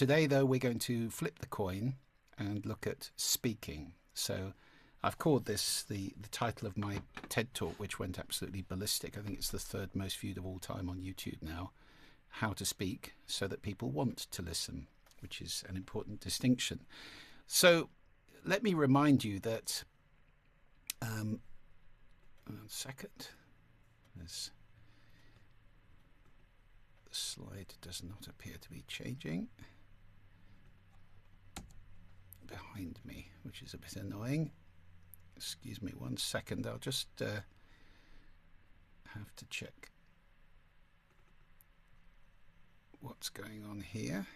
Today, though, we're going to flip the coin and look at speaking. So I've called this the title of my TED Talk, which went absolutely ballistic. I think it's the third most viewed of all time on YouTube now. How to speak so that people want to listen, which is an important distinction. So let me remind you that, one second, the slide does not appear to be changing behind me, which is a bit annoying. Excuse me 1 second, I'll just have to check what's going on here.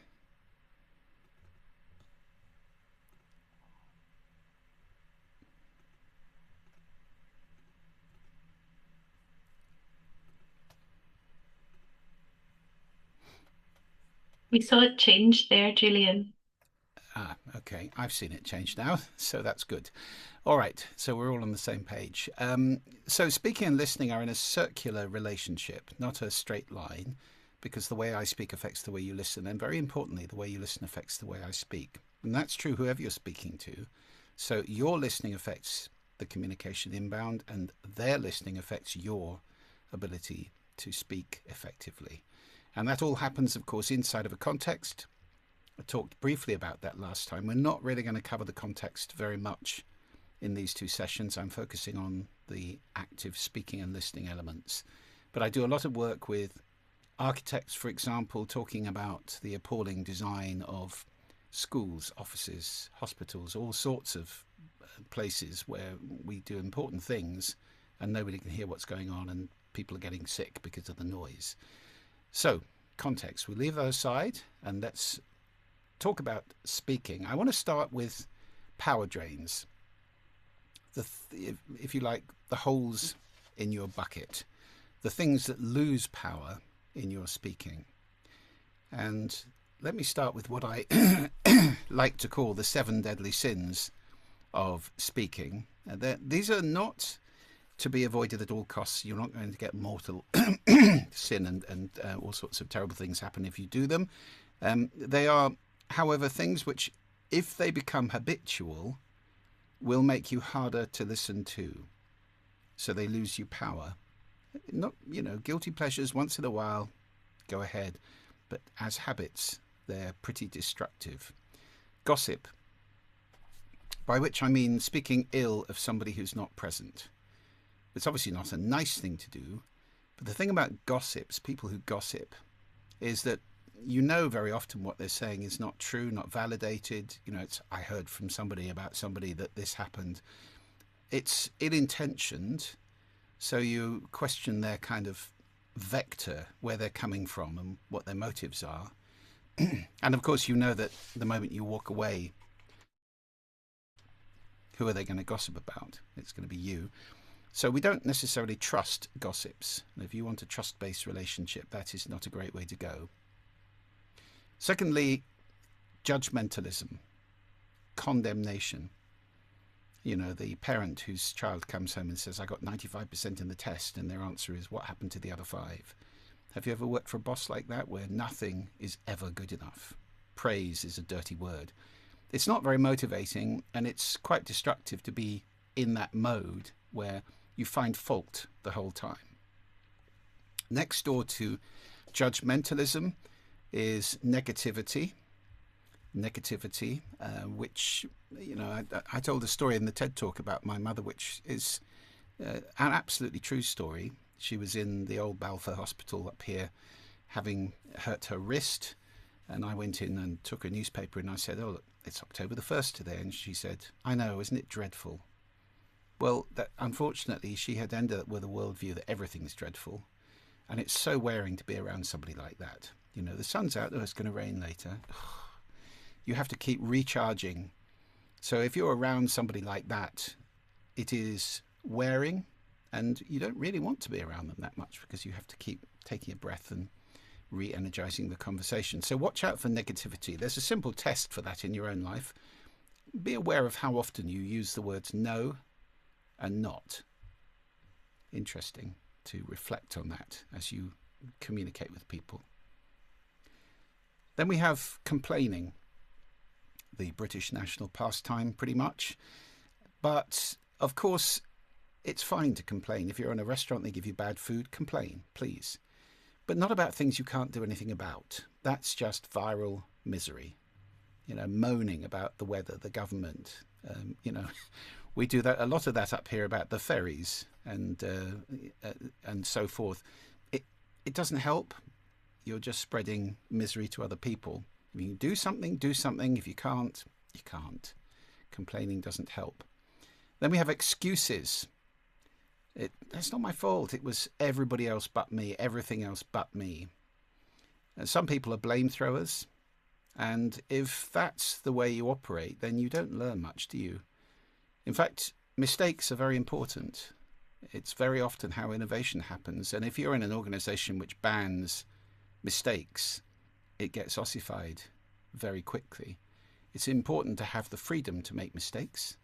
We saw it change there, Julian. Okay, I've seen it change now, so that's good. All right, so we're all on the same page. So speaking and listening are in a circular relationship, not a straight line, because the way I speak affects the way you listen, and very importantly, the way you listen affects the way I speak. And that's true whoever you're speaking to. So your listening affects the communication inbound, and their listening affects your ability to speak effectively. And that all happens, of course, inside of a context. I talked briefly about that last time. We're not really going to cover the context very much in these two sessions. I'm focusing on the active speaking and listening elements. But I do a lot of work with architects, for example, talking about the appalling design of schools, offices, hospitals, all sorts of places where we do important things and nobody can hear what's going on and people are getting sick because of the noise. So, context, we leave those aside and let's talk about speaking. I want to start with power drains, if you like, the holes in your bucket, the things that lose power in your speaking. And let me start with what I like to call the 7 deadly sins of speaking. These are not to be avoided at all costs. You're not going to get mortal sin and all sorts of terrible things happen if you do them. They are, however, things which, if they become habitual, will make you harder to listen to. So they lose you power. Not, guilty pleasures once in a while, go ahead. But as habits, they're pretty destructive. Gossip, by which I mean speaking ill of somebody who's not present. It's obviously not a nice thing to do. But the thing about gossips, people who gossip, is that very often what they're saying is not true, not validated. It's, I heard from somebody about somebody that this happened. It's ill-intentioned, so you question their kind of vector, where they're coming from and what their motives are. And of course, that the moment you walk away, who are they going to gossip about? It's going to be you. So we don't necessarily trust gossips. And if you want a trust-based relationship, that is not a great way to go. Secondly, judgmentalism, condemnation. The parent whose child comes home and says, I got 95% in the test, and their answer is, what happened to the other 5? Have you ever worked for a boss like that, where nothing is ever good enough? Praise is a dirty word. It's not very motivating, and it's quite destructive to be in that mode where you find fault the whole time. Next door to judgmentalism is negativity, which, I told a story in the TED Talk about my mother, which is an absolutely true story. She was in the old Balfour Hospital up here, having hurt her wrist, and I went in and took a newspaper and I said, oh, look, it's October the 1st today. And she said, I know, isn't it dreadful? Well, unfortunately, she had ended up with a worldview that everything's dreadful, and it's so wearing to be around somebody like that. The sun's out, it's going to rain later. You have to keep recharging. So if you're around somebody like that, it is wearing, and you don't really want to be around them that much because you have to keep taking a breath and re-energizing the conversation. So watch out for negativity. There's a simple test for that in your own life. Be aware of how often you use the words no and not. Interesting to reflect on that as you communicate with people. Then we have complaining, the British national pastime pretty much. But of course, it's fine to complain. If you're in a restaurant, they give you bad food, complain, please. But not about things you can't do anything about. That's just viral misery. Moaning about the weather, the government. We do that, a lot of that up here about the ferries and so forth. It doesn't help. You're just spreading misery to other people. If you can do something, do something. If you can't, you can't. Complaining doesn't help. Then we have excuses. That's not my fault. It was everybody else but me, everything else but me. And some people are blame throwers. And if that's the way you operate, then you don't learn much, do you? In fact, mistakes are very important. It's very often how innovation happens. And if you're in an organization which bans mistakes, it gets ossified very quickly. It's important to have the freedom to make mistakes.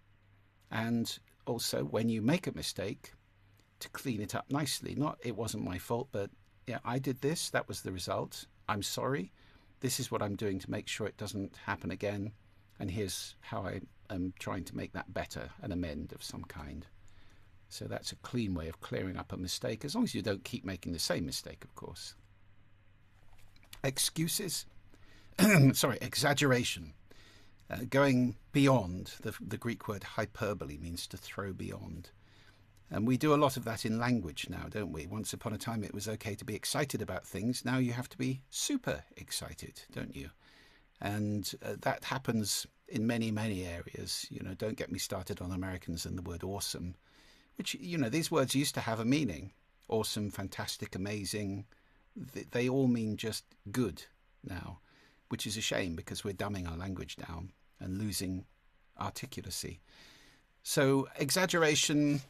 And also, when you make a mistake, to clean it up nicely. Not, it wasn't my fault, but yeah, I did this. That was the result. I'm sorry. This is what I'm doing to make sure it doesn't happen again. And here's how I am trying to make that better, an amend of some kind. So that's a clean way of clearing up a mistake, as long as you don't keep making the same mistake, of course. Excuses. Sorry, exaggeration. Going beyond. The Greek word hyperbole means to throw beyond. And we do a lot of that in language now, don't we? Once upon a time it was okay to be excited about things. Now you have to be super excited, don't you? And that happens in many, many areas. Don't get me started on Americans and the word awesome, which, these words used to have a meaning. Awesome, fantastic, amazing. They all mean just good now, which is a shame because we're dumbing our language down and losing articulacy. So exaggeration,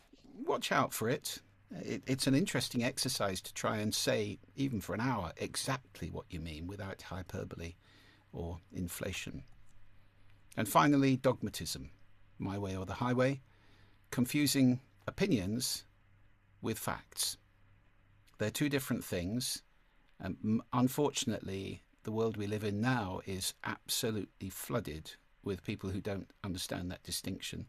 watch out for it. It's an interesting exercise to try and say, even for an hour, exactly what you mean without hyperbole or inflation. And finally, dogmatism, my way or the highway, confusing opinions with facts. They're two different things. Unfortunately, the world we live in now is absolutely flooded with people who don't understand that distinction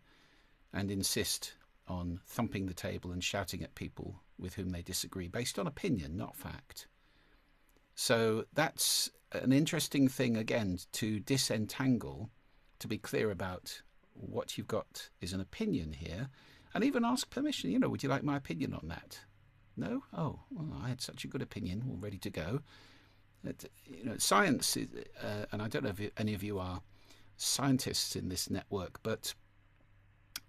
and insist on thumping the table and shouting at people with whom they disagree based on opinion, not fact. So that's an interesting thing, again, to disentangle, to be clear about what you've got is an opinion here, and even ask permission. Would you like my opinion on that? No? Oh, well, I had such a good opinion, all ready to go. Science, and I don't know if any of you are scientists in this network, but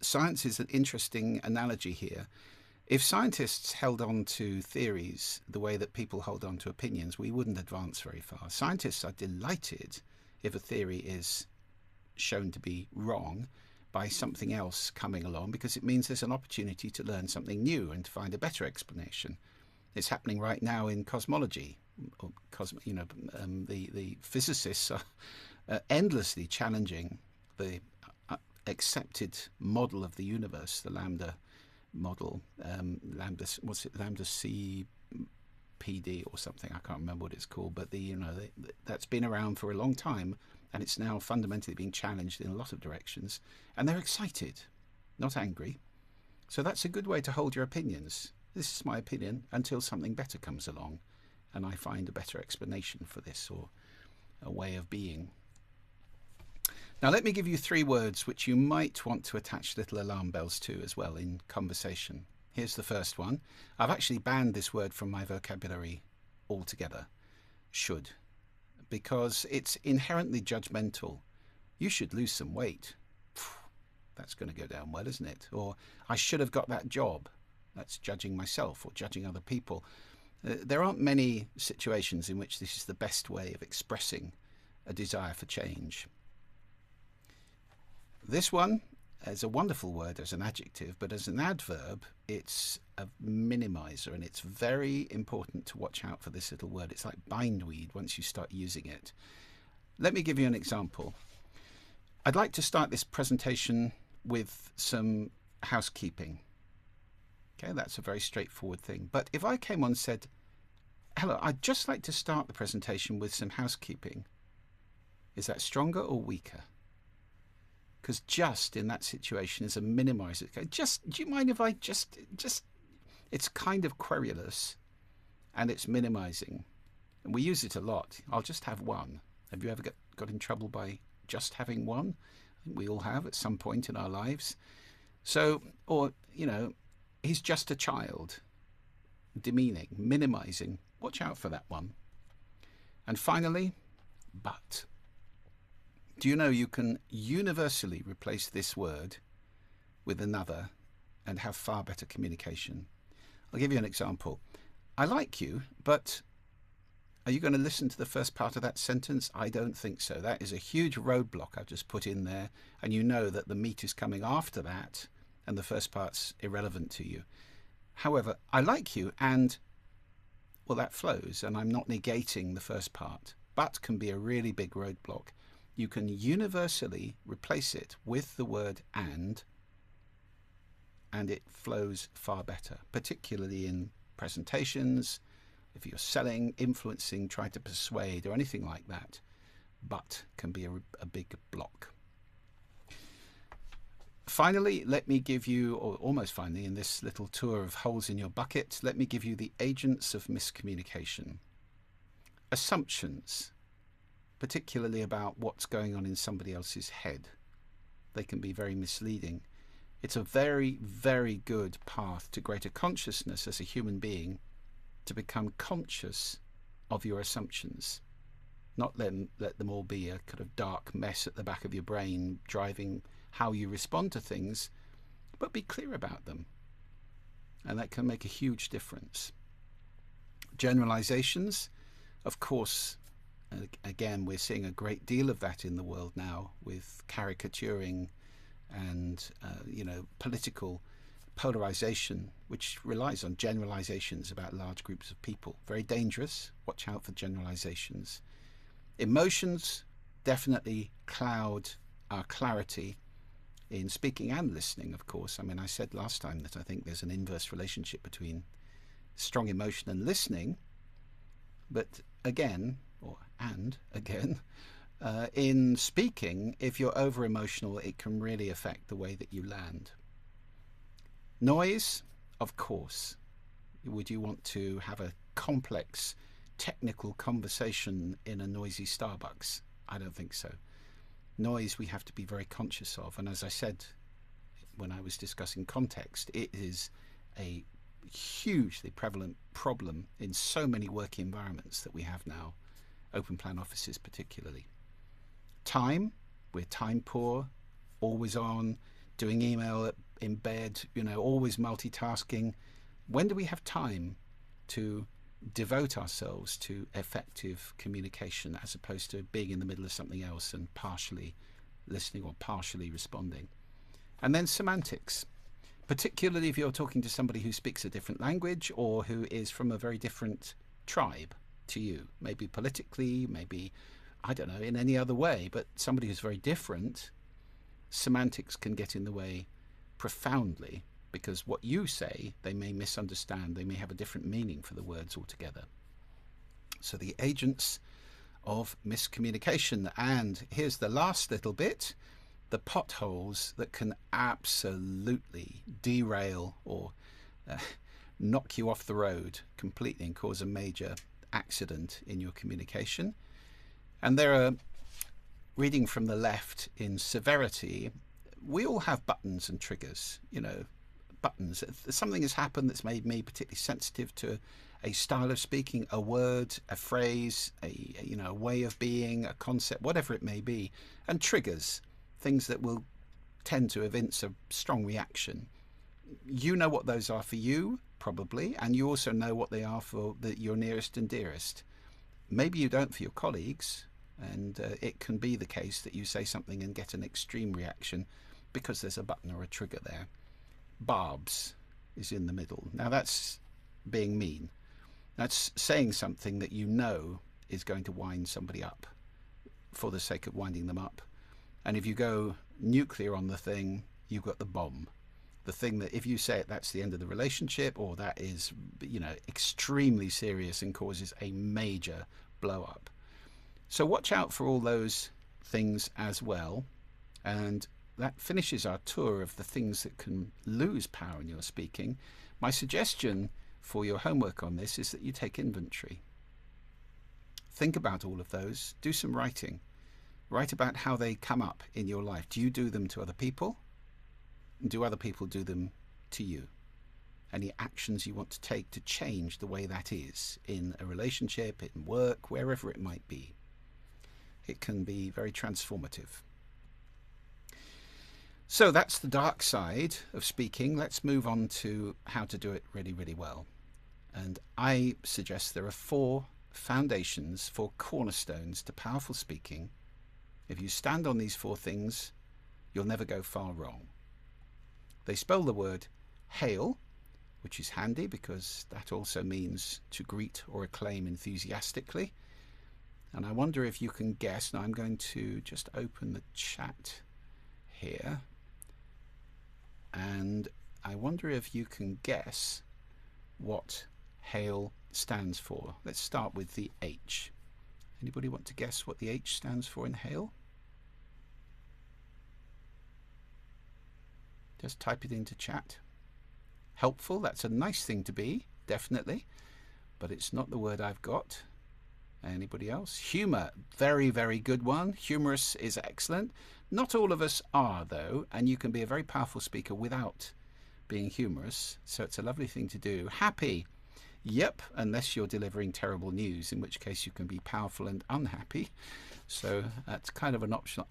science is an interesting analogy here. If scientists held on to theories the way that people hold on to opinions, we wouldn't advance very far. Scientists are delighted if a theory is shown to be wrong by something else coming along, because it means there's an opportunity to learn something new and to find a better explanation. It's happening right now in cosmology. The physicists are endlessly challenging the accepted model of the universe, the lambda model, lambda CPD or something. I can't remember what it's called, but that's been around for a long time, and it's now fundamentally being challenged in a lot of directions. And they're excited, not angry. So that's a good way to hold your opinions. This is my opinion until something better comes along, and I find a better explanation for this, or a way of being. Now, let me give you 3 words which you might want to attach little alarm bells to as well in conversation. Here's the first one. I've actually banned this word from my vocabulary altogether. Should. Because it's inherently judgmental. You should lose some weight. That's going to go down well, isn't it? Or I should have got that job. That's judging myself or judging other people. There aren't many situations in which this is the best way of expressing a desire for change. This one is a wonderful word as an adjective, but as an adverb, it's a minimizer, and it's very important to watch out for this little word. It's like bindweed once you start using it. Let me give you an example. I'd like to start this presentation with some housekeeping. Okay, that's a very straightforward thing. But if I came on and said, hello, I'd just like to start the presentation with some housekeeping, Is that stronger or weaker? Because just in that situation is a minimizer. Just, do you mind if I just, it's kind of querulous and it's minimizing. And we use it a lot. I'll just have one. Have you ever got in trouble by just having one? I think we all have at some point in our lives. So, or, he's just a child. Demeaning, minimizing. Watch out for that one. And finally, but. Do you know you can universally replace this word with another and have far better communication? I'll give you an example. I like you, but are you going to listen to the first part of that sentence? I don't think so. That is a huge roadblock I've just put in there, and you know that the meat is coming after that, and the first part's irrelevant to you. However, I like you, and, well, that flows, and I'm not negating the first part. But can be a really big roadblock. You can universally replace it with the word and it flows far better, particularly in presentations, if you're selling, influencing, trying to persuade, or anything like that. But can be a big block. Finally, let me give you, or almost finally, in this little tour of holes in your bucket, let me give you the agents of miscommunication. Assumptions, particularly about what's going on in somebody else's head. They can be very misleading. It's a very, very good path to greater consciousness as a human being to become conscious of your assumptions. Not let them all be a kind of dark mess at the back of your brain driving how you respond to things, but be clear about them. And that can make a huge difference. Generalizations, of course, again, we're seeing a great deal of that in the world now with caricaturing and, political polarization, which relies on generalizations about large groups of people. Very dangerous. Watch out for generalizations. Emotions definitely cloud our clarity in speaking and listening, of course. I mean, I said last time that I think there's an inverse relationship between strong emotion and listening. But again, in speaking, if you're over emotional, it can really affect the way that you land. Noise, of course. Would you want to have a complex technical conversation in a noisy Starbucks? I don't think so. Noise we have to be very conscious of, and as I said when I was discussing context, it is a hugely prevalent problem in so many work environments that we have now, open plan offices particularly. Time, we're time poor, always on, doing email in bed, always multitasking. When do we have time to devote ourselves to effective communication as opposed to being in the middle of something else and partially listening or partially responding? And then semantics, particularly if you're talking to somebody who speaks a different language or who is from a very different tribe to you, maybe politically, maybe, I don't know, in any other way, but somebody who's very different, semantics can get in the way profoundly, because what you say, they may misunderstand, they may have a different meaning for the words altogether. So the agents of miscommunication. And here's the last little bit, the potholes that can absolutely derail or knock you off the road completely and cause a major accident in your communication. And there are, reading from the left in severity, we all have buttons and triggers, buttons. If something has happened that's made me particularly sensitive to a style of speaking, a word, a phrase, a way of being, a concept, whatever it may be, and triggers, things that will tend to evince a strong reaction. You know what those are for you, probably, and you also know what they are for your nearest and dearest. Maybe you don't for your colleagues, and it can be the case that you say something and get an extreme reaction because there's a button or a trigger there. Barbs is in the middle. Now that's being mean. That's saying something that you know is going to wind somebody up for the sake of winding them up. And if you go nuclear on the thing, you've got the bomb. The thing that if you say it, that's the end of the relationship, or that is, extremely serious and causes a major blow up. So watch out for all those things as well. And that finishes our tour of the things that can lose power in your speaking. My suggestion for your homework on this is that you take inventory. Think about all of those. Do some writing. Write about how they come up in your life. Do you do them to other people? Do other people do them to you? Any actions you want to take to change the way that is in a relationship, in work, wherever it might be. It can be very transformative. So that's the dark side of speaking. Let's move on to how to do it really, really well. And I suggest there are 4 foundations, 4 cornerstones to powerful speaking. If you stand on these 4 things, you'll never go far wrong. They spell the word hail, which is handy because that also means to greet or acclaim enthusiastically. And I wonder if you can guess. Now I'm going to just open the chat here. And I wonder if you can guess what hail stands for. Let's start with the H. Anybody want to guess what the H stands for in hail? Just type it into chat. Helpful, that's a nice thing to be, definitely. But it's not the word I've got. Anybody else? Humour, very, very good one. Humorous is excellent. Not all of us are, though, and you can be a very powerful speaker without being humorous, so it's a lovely thing to do. Happy, yep, unless you're delivering terrible news, in which case you can be powerful and unhappy. So that's kind of an optional.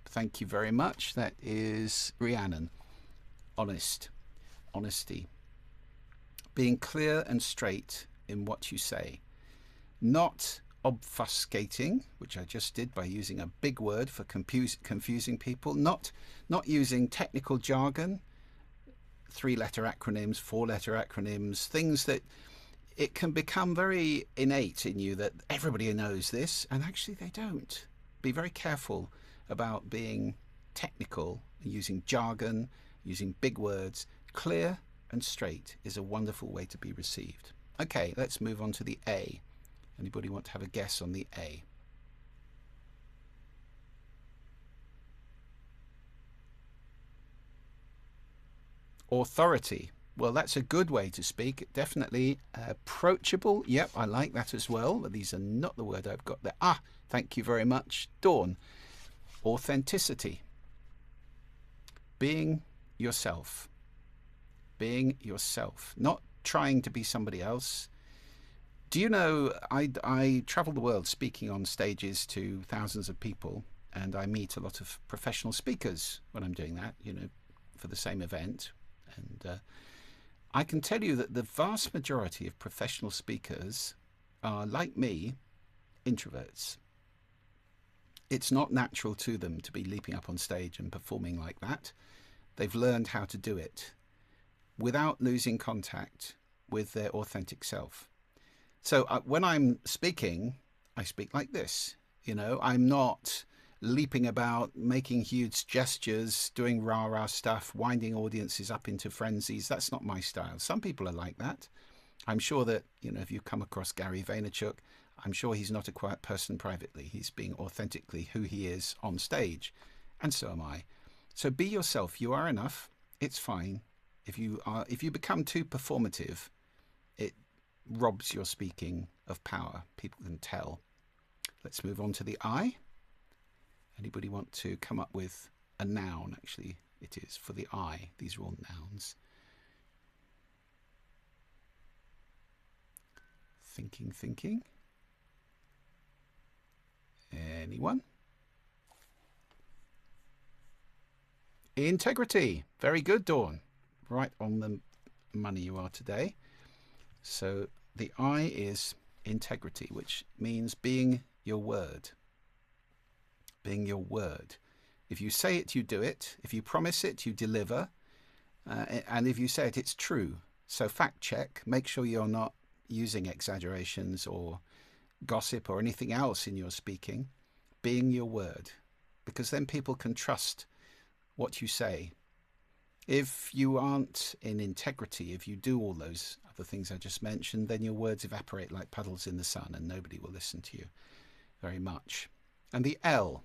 Thank you very much. That is Rhiannon. Honest, honesty. Being clear and straight in what you say. Not obfuscating, which I just did by using a big word for confusing people. Not using technical jargon, 3-letter acronyms, 4-letter acronyms, things that it can become very innate in you that everybody knows this, and actually they don't. Be very careful about being technical, using jargon, using big words. Clear and straight is a wonderful way to be received. Okay, let's move on to the A. Anybody want to have a guess on the A? Authority. Well, that's a good way to speak. Definitely approachable. Yep, I like that as well. But these are not the word I've got there. Thank you very much, Dawn. Authenticity. Being yourself. Being yourself. Not trying to be somebody else. Do you know, I travel the world speaking on stages to thousands of people, and I meet a lot of professional speakers when I'm doing that, for the same event. And I can tell you that the vast majority of professional speakers are, like me, introverts. It's not natural to them to be leaping up on stage and performing like that. They've learned how to do it without losing contact with their authentic self. So when I'm speaking, I speak like this. I'm not leaping about, making huge gestures, doing rah-rah stuff, winding audiences up into frenzies. That's not my style. Some people are like that. I'm sure that, if you come across Gary Vaynerchuk, I'm sure he's not a quiet person privately. He's being authentically who he is on stage. And so am I. So be yourself. You are enough. It's fine. If you become too performative, it robs your speaking of power. People can tell. Let's move on to the I. Anybody want to come up with a noun? Actually, it is for the I. These are all nouns. Thinking. Anyone? Integrity. Very good, Dawn. Right on the money you are today. So the I is integrity, which means being your word. Being your word. If you say it, you do it. If you promise it, you deliver. And if you say it, it's true. So fact check. Make sure you're not using exaggerations or gossip or anything else in your speaking. Being your word. Because then people can trust what you say. If you aren't in integrity, if you do all those other things I just mentioned, then your words evaporate like puddles in the sun and nobody will listen to you very much. And the L.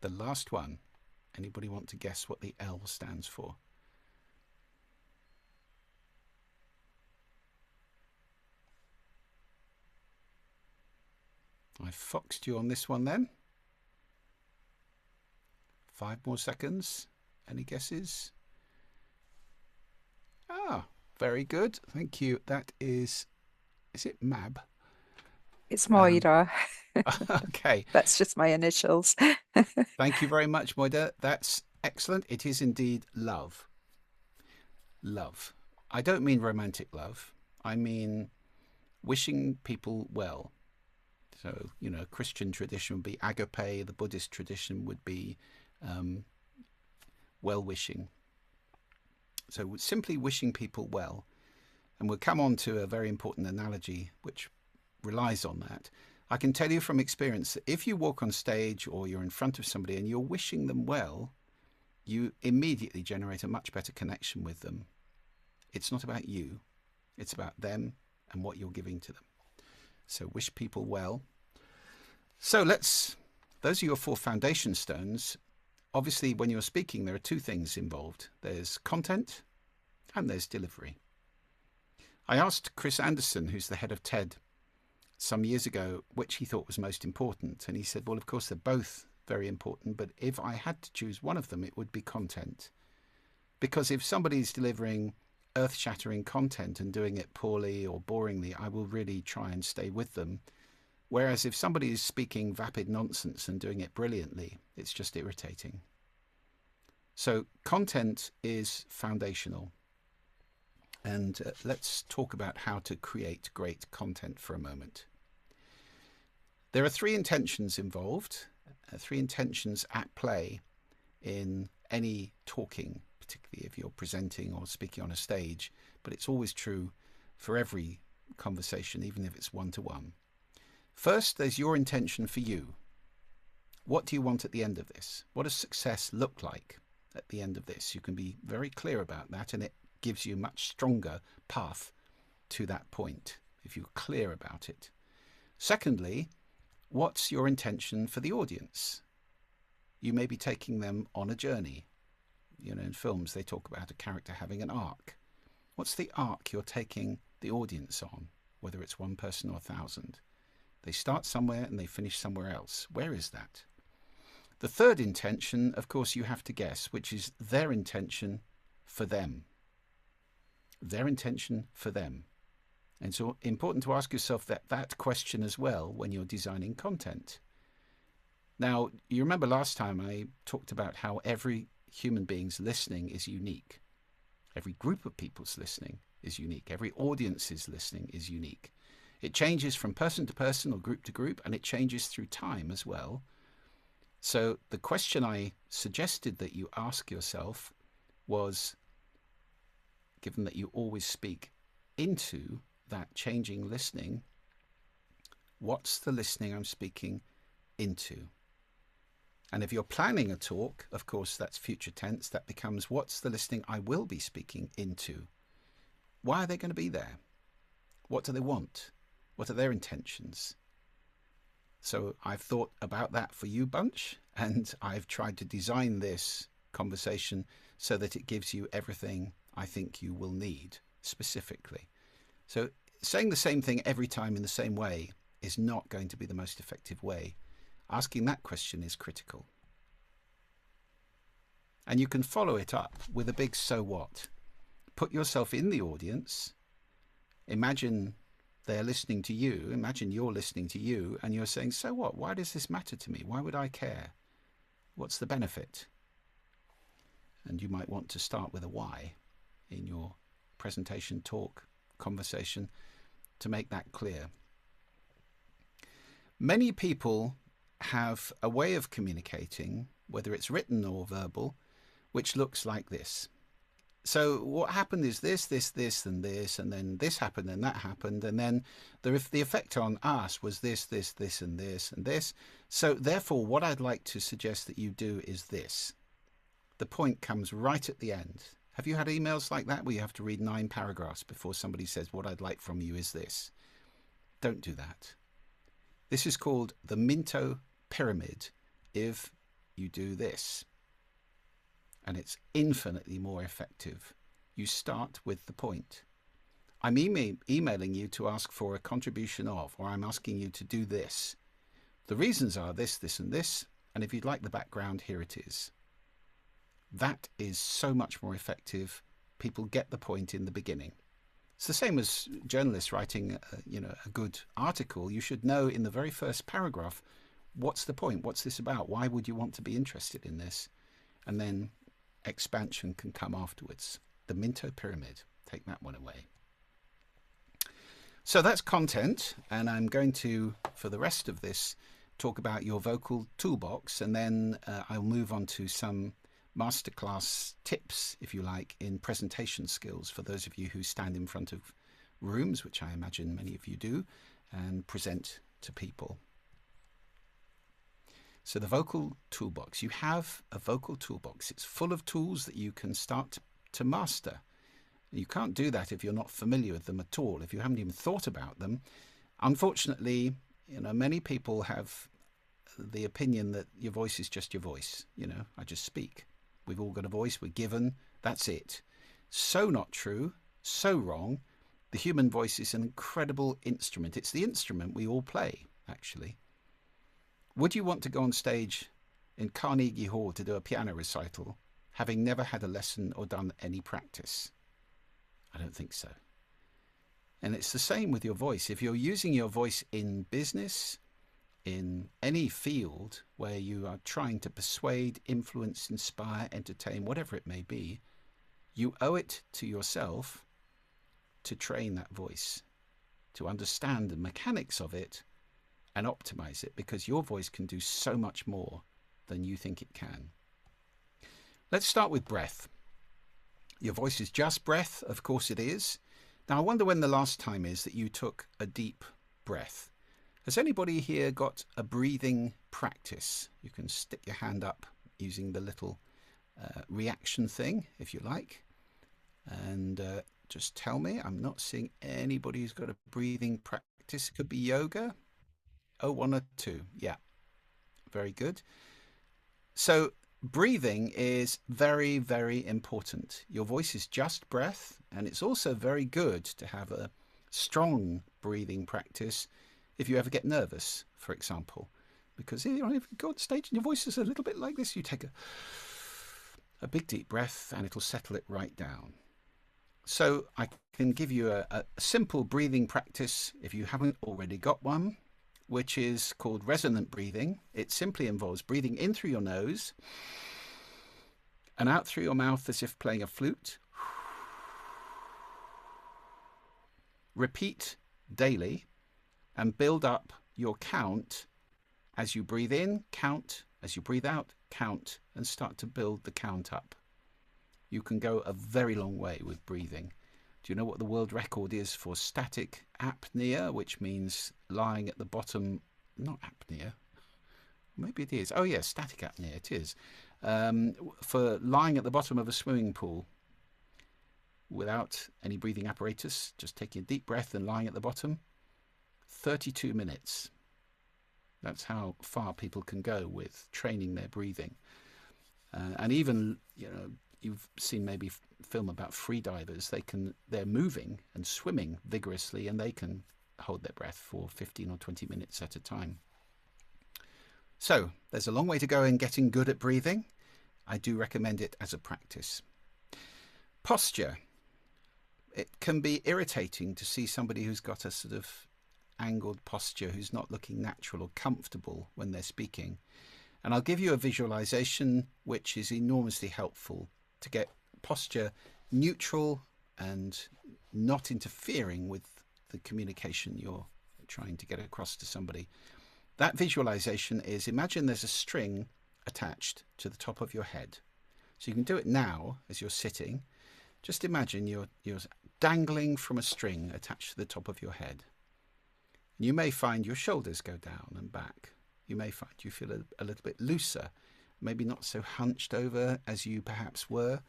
The last one. Anybody want to guess what the L stands for? I foxed you on this one then. 5 more seconds. Any guesses? Ah, very good. Thank you. That is it MAB? It's Moira. Okay. That's just my initials. Thank you very much, Moira. That's excellent. It is indeed love. Love. I don't mean romantic love. I mean wishing people well. So, you know, Christian tradition would be agape. The Buddhist tradition would be well-wishing. So simply wishing people well. And we'll come on to a very important analogy which relies on that. I can tell you from experience that if you walk on stage or you're in front of somebody and you're wishing them well, you immediately generate a much better connection with them. It's not about you. It's about them and what you're giving to them. So wish people well. So those are your 4 foundation stones. Obviously, when you're speaking, there are 2 things involved. There's content and there's delivery. I asked Chris Anderson, who's the head of TED, some years ago, which he thought was most important. And he said, well, of course, they're both very important, but if I had to choose one of them, it would be content. Because if somebody's delivering earth-shattering content and doing it poorly or boringly, I will really try and stay with them. Whereas if somebody is speaking vapid nonsense and doing it brilliantly, it's just irritating. So content is foundational. And let's talk about how to create great content for a moment. There are 3 intentions involved, 3 intentions at play in any talking, particularly if you're presenting or speaking on a stage, but it's always true for every conversation, even if it's one-to-one. First, there's your intention for you. What do you want at the end of this? What does success look like at the end of this? You can be very clear about that, and it gives you a much stronger path to that point if you're clear about it. Secondly, what's your intention for the audience? You may be taking them on a journey. You know, in films, they talk about a character having an arc. What's the arc you're taking the audience on, whether it's 1 person or 1,000? They start somewhere and they finish somewhere else. Where is that? The third intention, of course, you have to guess, which is their intention for them. Their intention for them. And so important to ask yourself that question as well when you're designing content. Now, you remember last time I talked about how every human being's listening is unique. Every group of people's listening is unique. Every audience's listening is unique. It changes from person to person or group to group, and it changes through time as well. So the question I suggested that you ask yourself was, given that you always speak into that changing listening, what's the listening I'm speaking into? And if you're planning a talk, of course, that's future tense. That becomes, what's the listening I will be speaking into? Why are they going to be there? What do they want? What are their intentions? So I've thought about that for you, Bunch, and I've tried to design this conversation so that it gives you everything I think you will need specifically. So saying the same thing every time in the same way is not going to be the most effective way. Asking that question is critical. And you can follow it up with a big so what. Put yourself in the audience. Imagine they're listening to you. Imagine you're listening to you and you're saying, so what? Why does this matter to me? Why would I care? What's the benefit? And you might want to start with a why in your presentation, talk, conversation to make that clear. Many people have a way of communicating, whether it's written or verbal, which looks like this. So what happened is this, and this, and then this happened, and that happened, and then the effect on us was this, and this, and this. So therefore, what I'd like to suggest that you do is this. The point comes right at the end. Have you had emails like that where you have to read 9 paragraphs before somebody says, what I'd like from you is this? Don't do that. This is called the Minto Pyramid you do this. And it's infinitely more effective. You start with the point. I'm emailing you to ask for a contribution of, or I'm asking you to do this. The reasons are this, this, and this. And if you'd like the background, here it is. That is so much more effective. People get the point in the beginning. It's the same as journalists writing, a good article. You should know in the very first paragraph, what's the point? What's this about? Why would you want to be interested in this? And then expansion can come afterwards. The Minto Pyramid. Take that one away. So that's content, and I'm going to, for the rest of this, talk about your vocal toolbox, and then I'll move on to some masterclass tips, if you like, in presentation skills for those of you who stand in front of rooms, which I imagine many of you do, and present to people. So the vocal toolbox. You have a vocal toolbox. It's full of tools that you can start to master. You can't do that if you're not familiar with them at all, if you haven't even thought about them. Unfortunately, many people have the opinion that your voice is just your voice. I just speak. We've all got a voice, we're given, that's it. So not true, so wrong. The human voice is an incredible instrument. It's the instrument we all play, actually. Would you want to go on stage in Carnegie Hall to do a piano recital, having never had a lesson or done any practice? I don't think so. And it's the same with your voice. If you're using your voice in business, in any field where you are trying to persuade, influence, inspire, entertain, whatever it may be, you owe it to yourself to train that voice, to understand the mechanics of it and optimize it, because your voice can do so much more than you think it can. Let's start with breath. Your voice is just breath, of course it is. Now I wonder when the last time is that you took a deep breath. Has anybody here got a breathing practice? You can stick your hand up using the little reaction thing, if you like, and just tell me. I'm not seeing anybody who's got a breathing practice. It could be yoga. Oh, one or two. Yeah, very good. So breathing is very, very important. Your voice is just breath, and it's also very good to have a strong breathing practice if you ever get nervous, for example. Because if you go on stage and your voice is a little bit like this, you take a big deep breath and it'll settle it right down. So I can give you a simple breathing practice if you haven't already got one, which is called resonant breathing. It simply involves breathing in through your nose and out through your mouth as if playing a flute. Repeat daily and build up your count. As you breathe in, count. As you breathe out, count, and start to build the count up. You can go a very long way with breathing. Do you know what the world record is for static apnea, which means lying at the bottom? Not apnea. Maybe it is. Oh, yes, static apnea, it is. For lying at the bottom of a swimming pool without any breathing apparatus, just taking a deep breath and lying at the bottom, 32 minutes. That's how far people can go with training their breathing. And even, you've seen maybe film about free divers. They're moving and swimming vigorously, and they can hold their breath for 15 or 20 minutes at a time. So there's a long way to go in getting good at breathing. I do recommend it as a practice. Posture. It can be irritating to see somebody who's got a sort of angled posture, who's not looking natural or comfortable when they're speaking. And I'll give you a visualization which is enormously helpful to get posture neutral and not interfering with the communication you're trying to get across to somebody. That visualization is, imagine there's a string attached to the top of your head. So you can do it now as you're sitting. Just imagine you're dangling from a string attached to the top of your head. You may find your shoulders go down and back. You may find you feel a little bit looser, maybe not so hunched over as you perhaps were.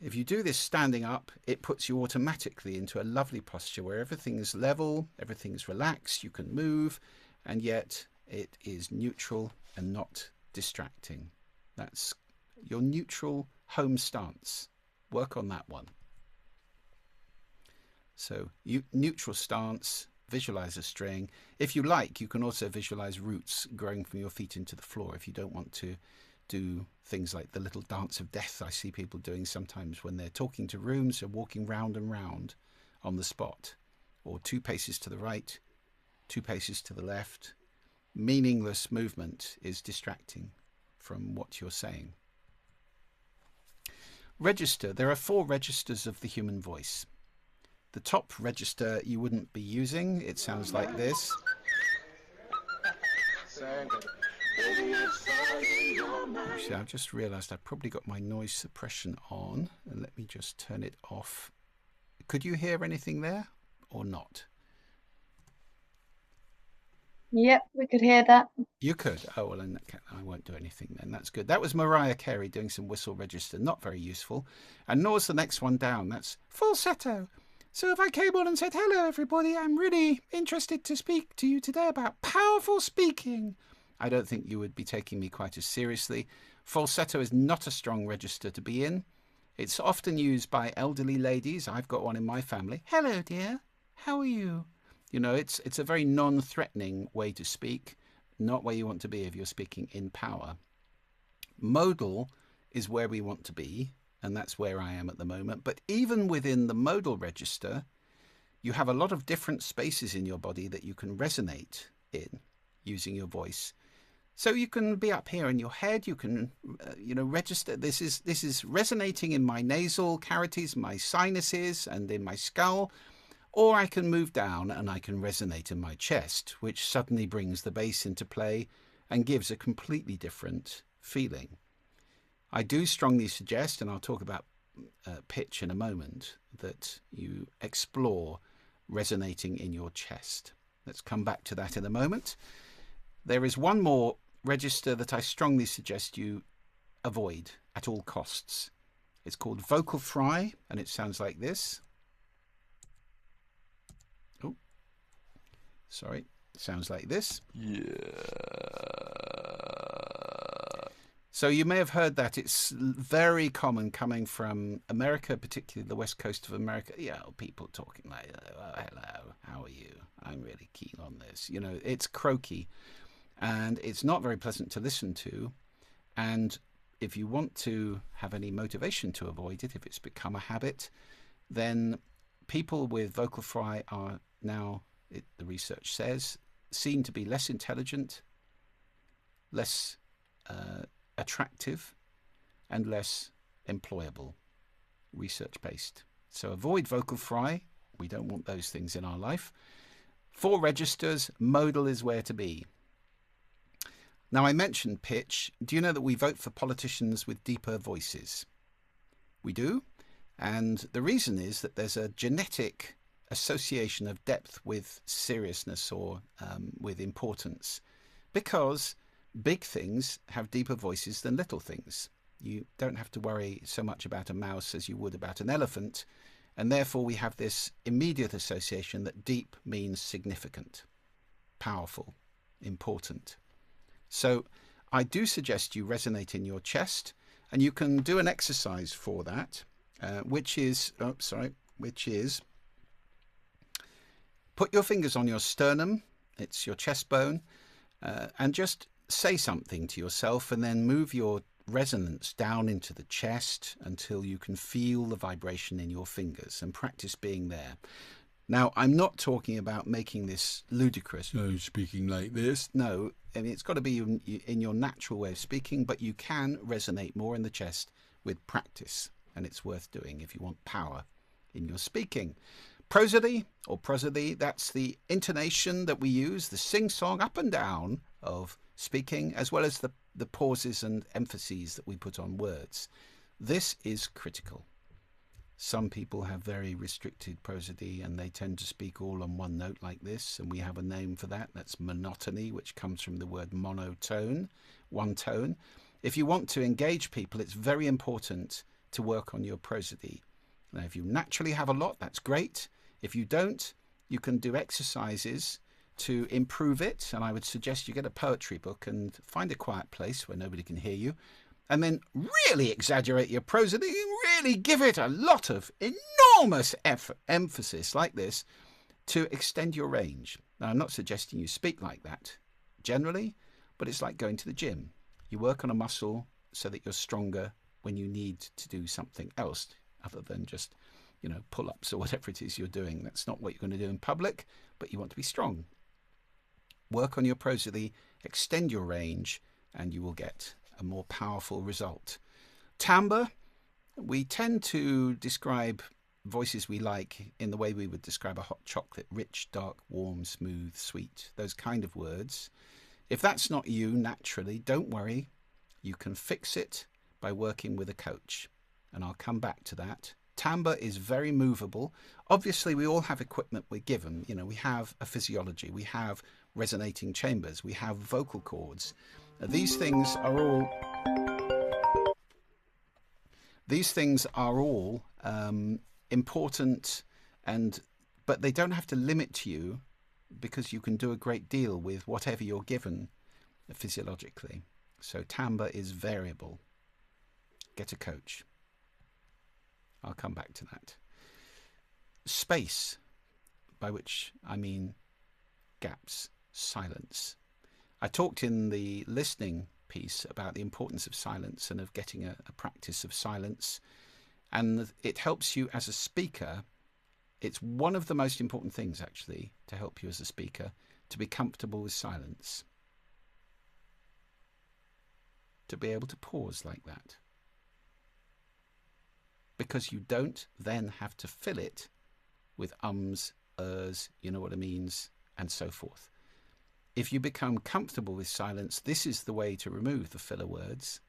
If you do this standing up, it puts you automatically into a lovely posture where everything is level, everything is relaxed, you can move, and yet it is neutral and not distracting. That's your neutral home stance. Work on that one. So neutral stance, visualize a string. If you like, you can also visualize roots growing from your feet into the floor if you don't want to do things like the little dance of death I see people doing sometimes when they're talking to rooms or walking round and round on the spot, or 2 paces to the right, 2 paces to the left. Meaningless movement is distracting from what you're saying. Register. There are 4 registers of the human voice. The top register you wouldn't be using. It sounds like this. Actually, I've just realised I've probably got my noise suppression on, and let me just turn it off. Could you hear anything there or not? Yep, we could hear that. You could. Oh, well, in that case, I won't do anything then. That's good. That was Mariah Carey doing some whistle register. Not very useful. And nor's the next one down. That's falsetto. So if I came on and said, hello, everybody, I'm really interested to speak to you today about powerful speaking, I don't think you would be taking me quite as seriously. Falsetto is not a strong register to be in. It's often used by elderly ladies. I've got one in my family. Hello, dear. How are you? You know, it's a very non-threatening way to speak, not where you want to be if you're speaking in power. Modal is where we want to be, and that's where I am at the moment. But even within the modal register, you have a lot of different spaces in your body that you can resonate in using your voice. So you can be up here in your head. You can, register. This is resonating in my nasal cavities, my sinuses, and in my skull. Or I can move down and I can resonate in my chest, which suddenly brings the bass into play and gives a completely different feeling. I do strongly suggest, and I'll talk about pitch in a moment, that you explore resonating in your chest. Let's come back to that in a moment. There is one more register that I strongly suggest you avoid at all costs. It's called vocal fry, and it sounds like this. Oh, sorry, it sounds like this. Yeah. So you may have heard that. It's very common coming from America, particularly the west coast of America. Yeah, people talking like, oh, hello, how are you? I'm really keen on this. You know, it's croaky and it's not very pleasant to listen to. And if you want to have any motivation to avoid it, if it's become a habit, then people with vocal fry are now, the research says, seen to be less intelligent, less attractive, and less employable, research-based. So avoid vocal fry. We don't want those things in our life. 4 registers, modal is where to be. Now, I mentioned pitch. Do you know that we vote for politicians with deeper voices? We do. And the reason is that there's a genetic association of depth with seriousness or with importance, because big things have deeper voices than little things. You don't have to worry so much about a mouse as you would about an elephant, and therefore we have this immediate association that deep means significant, powerful, important. So I do suggest you resonate in your chest, and you can do an exercise for that, which is put your fingers on your sternum, it's your chest bone, and just say something to yourself, and then move your resonance down into the chest until you can feel the vibration in your fingers, and practice being there. Now, I'm not talking about making this ludicrous, speaking like this. No, I mean, it's got to be in your natural way of speaking, but you can resonate more in the chest with practice, and it's worth doing if you want power in your speaking. Prosody or prosody, that's the intonation that we use, the sing-song up and down of speaking, as well as the pauses and emphases that we put on words. This is critical. Some people have very restricted prosody and they tend to speak all on one note like this, and we have a name for that. That's monotony, which comes from the word monotone, one tone. If you want to engage people, it's very important to work on your prosody. Now, if you naturally have a lot, that's great. If you don't, you can do exercises to improve it, and I would suggest you get a poetry book and find a quiet place where nobody can hear you, and then really exaggerate your prosody, really give it a lot of enormous emphasis like this to extend your range. Now, I'm not suggesting you speak like that generally, but it's like going to the gym. You work on a muscle so that you're stronger when you need to do something else other than just, pull-ups or whatever it is you're doing. That's not what you're going to do in public, but you want to be strong. Work on your prosody, extend your range, and you will get a more powerful result. Timbre, we tend to describe voices we like in the way we would describe a hot chocolate: rich, dark, warm, smooth, sweet, those kind of words. If that's not you naturally, don't worry. You can fix it by working with a coach, and I'll come back to that. Timbre is very movable. Obviously, we all have equipment we're given. We have a physiology, we have resonating chambers, we have vocal cords. These things are all important, but they don't have to limit you, because you can do a great deal with whatever you're given physiologically. So timbre is variable. Get a coach. I'll come back to that. Space, by which I mean gaps, silence. I talked in the listening piece about the importance of silence and of getting a practice of silence, and it helps you as a speaker. It's one of the most important things, actually, to help you as a speaker, to be comfortable with silence, to be able to pause like that, because you don't then have to fill it with ums, ers, you know what it means, and so forth. If you become comfortable with silence, this is the way to remove the filler words.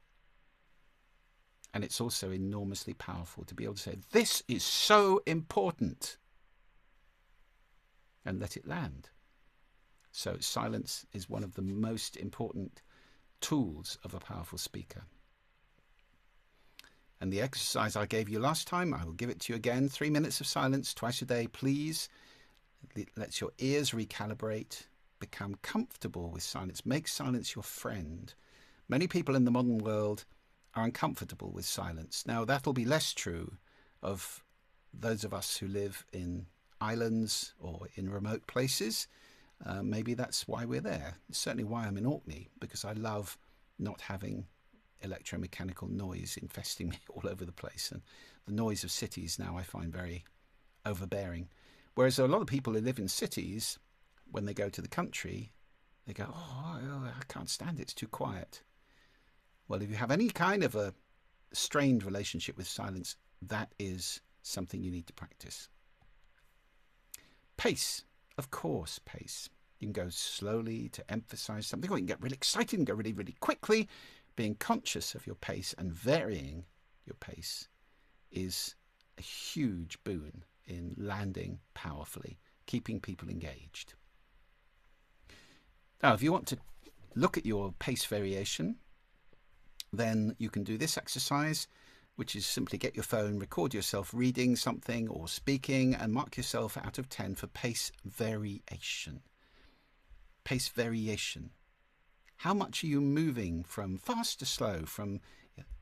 And it's also enormously powerful to be able to say, this is so important, and let it land. So silence is one of the most important tools of a powerful speaker. And the exercise I gave you last time, I will give it to you again. 3 minutes of silence twice a day, please. It lets your ears recalibrate. Become comfortable with silence. Make silence your friend. Many people in the modern world are uncomfortable with silence. Now, that'll be less true of those of us who live in islands or in remote places. Maybe that's why we're there. It's certainly why I'm in Orkney, because I love not having electromechanical noise infesting me all over the place. And the noise of cities now I find very overbearing. Whereas a lot of people who live in cities, when they go to the country, they go, I can't stand it, it's too quiet. Well, if you have any kind of a strained relationship with silence, that is something you need to practice. Pace, of course, pace. You can go slowly to emphasize something, or you can get really excited and go really, really quickly. Being conscious of your pace and varying your pace is a huge boon in landing powerfully, keeping people engaged. Now, if you want to look at your pace variation, then you can do this exercise, which is simply get your phone, record yourself reading something or speaking, and mark yourself out of 10 for pace variation. Pace variation. How much are you moving from fast to slow, from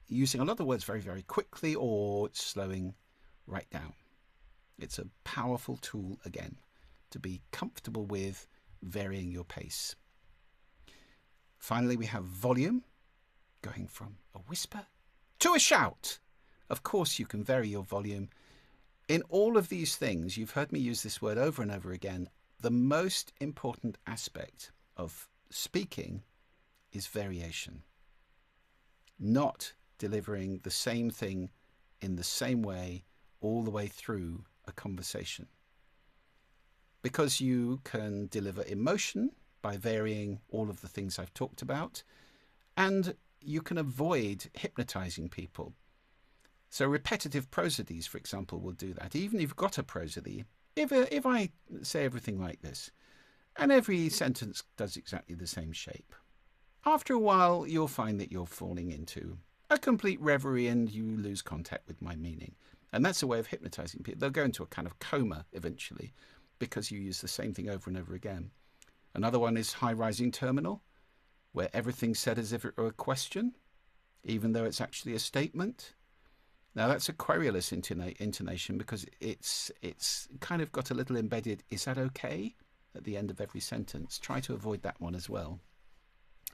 using a lot of words very, very quickly, or slowing right down? It's a powerful tool, again, to be comfortable with varying your pace. Finally, we have volume, going from a whisper to a shout. Of course, you can vary your volume. In all of these things, you've heard me use this word over and over again, the most important aspect of speaking is variation. Not delivering the same thing in the same way all the way through a conversation. Because you can deliver emotion by varying all of the things I've talked about, and you can avoid hypnotizing people. So repetitive prosodies, for example, will do that. Even if you've got a prosody, if I say everything like this, and every sentence does exactly the same shape, after a while you'll find that you're falling into a complete reverie and you lose contact with my meaning. And that's a way of hypnotizing people. They'll go into a kind of coma eventually because you use the same thing over and over again. Another one is high rising terminal, where everything's said as if it were a question, even though it's actually a statement. Now that's a querulous intonation because it's kind of got a little embedded, is that okay, at the end of every sentence. Try to avoid that one as well,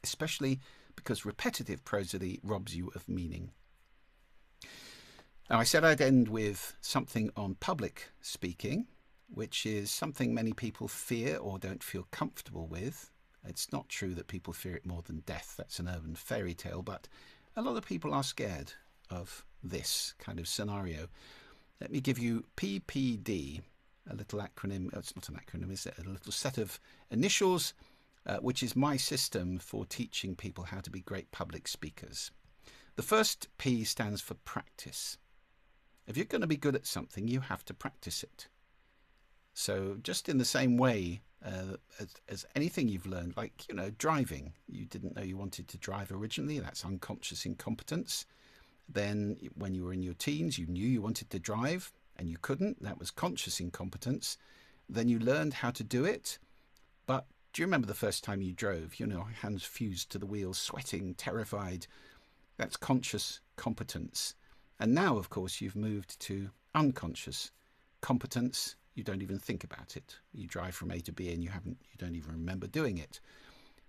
especially because repetitive prosody robs you of meaning. Now I said I'd end with something on public speaking, which is something many people fear or don't feel comfortable with. It's not true that people fear it more than death. That's an urban fairy tale, but a lot of people are scared of this kind of scenario. Let me give you PPD, a little acronym. It's not an acronym, is it? A little set of initials, which is my system for teaching people how to be great public speakers. The first P stands for practice. If you're going to be good at something, you have to practice it. So just in the same way as anything you've learned, like, you know, driving, you didn't know you wanted to drive originally. That's unconscious incompetence. Then when you were in your teens, you knew you wanted to drive and you couldn't. That was conscious incompetence. Then you learned how to do it. But do you remember the first time you drove? You know, hands fused to the wheels, sweating, terrified. That's conscious competence. And now, of course, you've moved to unconscious competence. You don't even think about it. You drive from A to B and you don't even remember doing it.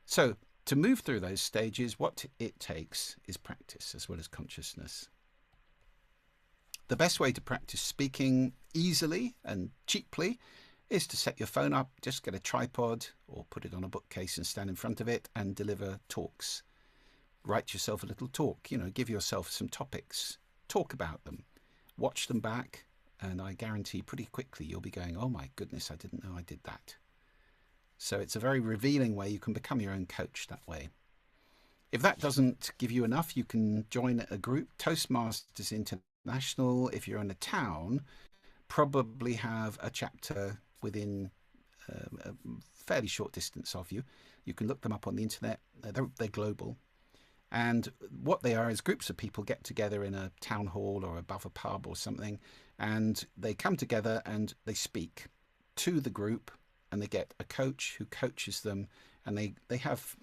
So to move through those stages, what it takes is practice as well as consciousness. The best way to practice speaking easily and cheaply is to set your phone up, just get a tripod or put it on a bookcase and stand in front of it and deliver talks. Write yourself a little talk, you know, give yourself some topics, talk about them, watch them back, and I guarantee pretty quickly you'll be going, oh my goodness, I didn't know I did that. So it's a very revealing way. You can become your own coach that way. If that doesn't give you enough, you can join a group. Toastmasters International, if you're in a town, probably have a chapter within a fairly short distance of you. You can look them up on the internet. They're global. And what they are is groups of people get together in a town hall or above a pub or something, and they come together and they speak to the group, and they get a coach who coaches them, and they have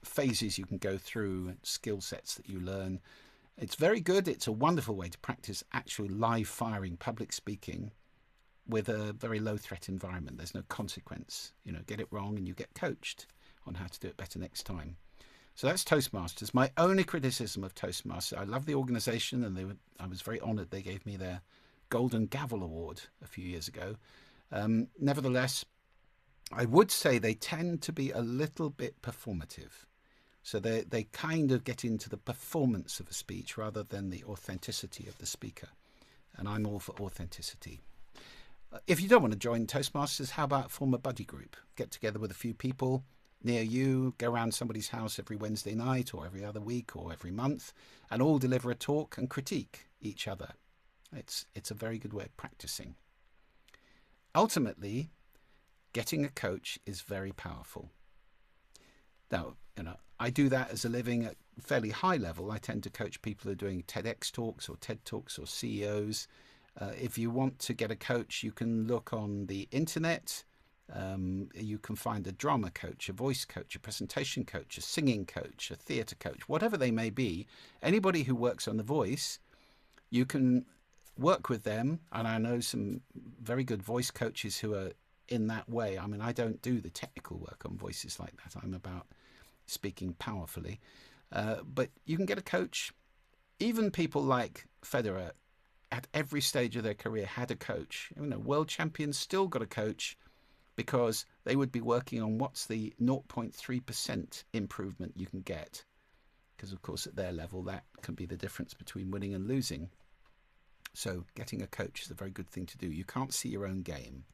phases you can go through, skill sets that you learn. It's very good. It's a wonderful way to practice actual live firing public speaking with a very low threat environment. There's no consequence. You know, get it wrong and you get coached on how to do it better next time. So that's Toastmasters. My only criticism of Toastmasters, I love the organization, and I was very honored they gave me their Golden Gavel Award a few years ago. Nevertheless, I would say they tend to be a little bit performative. So they kind of get into the performance of a speech rather than the authenticity of the speaker. And I'm all for authenticity. If you don't want to join Toastmasters, how about form a buddy group? Get together with a few people near you, go around somebody's house every Wednesday night or every other week or every month, and all deliver a talk and critique each other. It's a very good way of practicing. Ultimately, getting a coach is very powerful. Now, you know, I do that as a living at fairly high level. I tend to coach people who are doing TEDx talks or TED Talks or CEOs. If you want to get a coach, you can look on the internet. You can find a drama coach, a voice coach, a presentation coach, a singing coach, a theatre coach, whatever they may be. Anybody who works on the voice, you can work with them. And I know some very good voice coaches who are in that way. I mean, I don't do the technical work on voices like that. I'm about speaking powerfully. But you can get a coach. Even people like Federer at every stage of their career had a coach. You know, world champions still got a coach, because they would be working on what's the 0.3% improvement you can get. Because, of course, at their level, that can be the difference between winning and losing. So getting a coach is a very good thing to do. You can't see your own game.